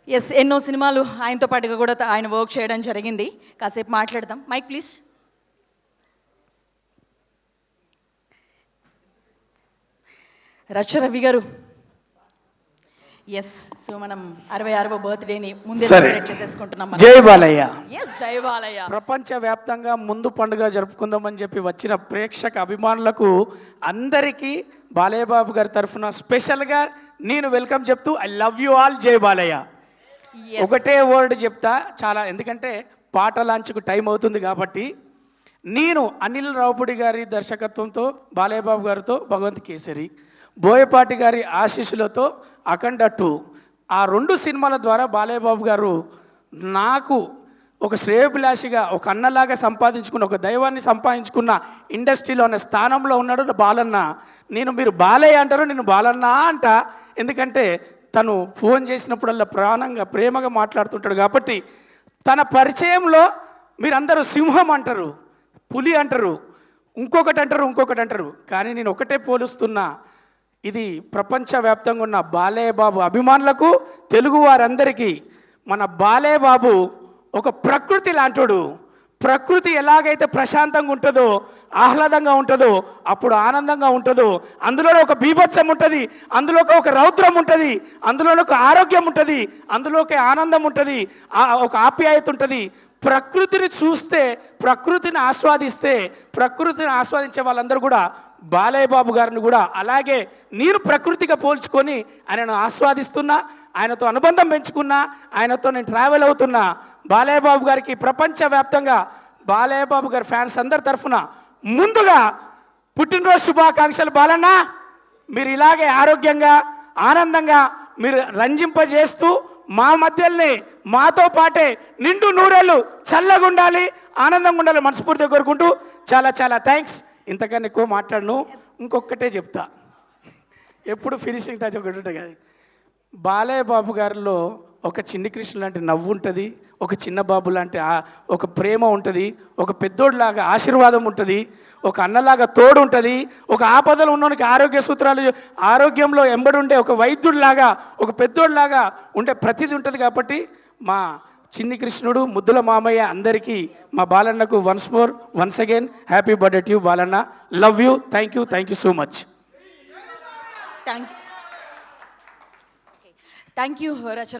Yes, ఎన్నో సినిమాలు ఆయనతో పాటుగా కూడా ఆయన వర్క్ చేయడం జరిగింది. కాసేపు మాట్లాడదాం. Mike please. రచ్చ రవి గారు, ఎస్, సో మనం 66వ బర్త్డేని ముందే సెలబ్రేట్ చేసేసుకుంటున్నాం. జై బాలయ్య. ఎస్, జై బాలయ్య. ప్రపంచవ్యాప్తంగా ముందు పండుగ జరుపుకుందామని చెప్పి వచ్చిన ప్రేక్షక అభిమానులకు అందరికీ బాలయ్య బాబు గారి తరఫున స్పెషల్గా నేను వెల్కమ్ చెప్తూ ఐ లవ్ యూ ఆల్. జై బాలయ్య. ఒకటే వర్డ్ చెప్తా చాలా, ఎందుకంటే పాట లాంచ్కు టైం అవుతుంది కాబట్టి. నేను అనిల్ రావుపూడి గారి దర్శకత్వంతో బాలయ్య బాబు గారితో భగవంత్ కేసరి, బోయపాటి గారి ఆశీస్సులతో అఖండ 2, ఆ 2 సినిమాల ద్వారా బాలయ్య బాబు గారు నాకు ఒక శ్రేయోభిలాషిగా, ఒక అన్నలాగా సంపాదించుకున్న, ఒక దైవాన్ని సంపాదించుకున్న ఇండస్ట్రీలో ఉన్న స్థానంలో ఉన్నాడు బాలన్న. మీరు బాలయ్య అంటారు, నేను బాలన్న అంట. ఎందుకంటే తను ఫోన్ చేసినప్పుడల్లా ప్రాణంగా ప్రేమగా మాట్లాడుతుంటాడు కాబట్టి. తన పరిచయంలో మీరందరూ సింహం అంటారు, పులి అంటారు, ఇంకొకటి అంటారు. కానీ నేను ఒకటే పోలుస్తున్నా, ఇది ప్రపంచవ్యాప్తంగా ఉన్న బాలయ్య బాబు అభిమానులకు, తెలుగు వారందరికీ మన బాలయ్య బాబు ఒక ప్రకృతి లాంటోడు. ప్రకృతి ఎలాగైతే ప్రశాంతంగా ఉంటుందో, ఆహ్లాదంగా ఉంటుందో, అప్పుడు ఆనందంగా ఉంటుందో, అందులో ఒక బీభత్సం ఉంటుంది, అందులో ఒక రౌద్రం ఉంటుంది, అందులో ఒక ఆరోగ్యం ఉంటుంది, అందులో ఒక ఆనందం ఉంటుంది, ఒక ఆప్యాయత ఉంటుంది. ప్రకృతిని చూస్తే, ప్రకృతిని ఆస్వాదిస్తే, ప్రకృతిని ఆస్వాదించే వాళ్ళందరూ కూడా బాలయ్య బాబు గారిని కూడా అలాగే నేను ప్రకృతిగా పోల్చుకొని ఆయనను ఆస్వాదిస్తున్నా, ఆయనతో అనుబంధం పెంచుకున్నా, ఆయనతో నేను ట్రావెల్ అవుతున్నా. బాలయ్య బాబు గారికి ప్రపంచవ్యాప్తంగా బాలయ్య బాబు గారి ఫ్యాన్స్ అందరి తరఫున ముందుగా పుట్టినరోజు శుభాకాంక్షలు బాలన్న. మీరు ఇలాగే ఆరోగ్యంగా, ఆనందంగా మీరు రంజింపజేస్తూ మా మధ్యలోనే మాతో పాటే నిండు నూరేళ్ళు చల్లగా ఉండాలి, ఆనందంగా ఉండాలి మనస్ఫూర్తిగా కోరుకుంటూ చాలా చాలా థ్యాంక్స్. ఇంతకన్నా ఎక్కువ మాట్లాడను. ఇంకొకటే చెప్తా, ఎప్పుడు ఫినిషింగ్ టచ్ ఒకటి ఉంటుంది కదా. బాలయ్య బాబు గారిలో ఒక చిన్ని కృష్ణ లాంటి నవ్వు ఉంటుంది, ఒక చిన్న బాబు లాంటి ఒక ప్రేమ ఉంటుంది, ఒక పెద్దోడిలాగా ఆశీర్వాదం ఉంటుంది, ఒక అన్నలాగా తోడు ఉంటుంది, ఒక ఆపదలు ఉన్నోనికి ఆరోగ్య సూత్రాలు, ఆరోగ్యంలో ఎంబడుండే ఒక వైద్యుడిలాగా, ఒక పెద్దోడిలాగా ఉండే ప్రతిదీ ఉంటుంది. కాబట్టి మా చిన్ని కృష్ణుడు, ముద్దుల మామయ్య అందరికీ, మా బాలన్నకు once again happy birthday to you Balanna. Love you. Thank you so much. Thank you Rachana.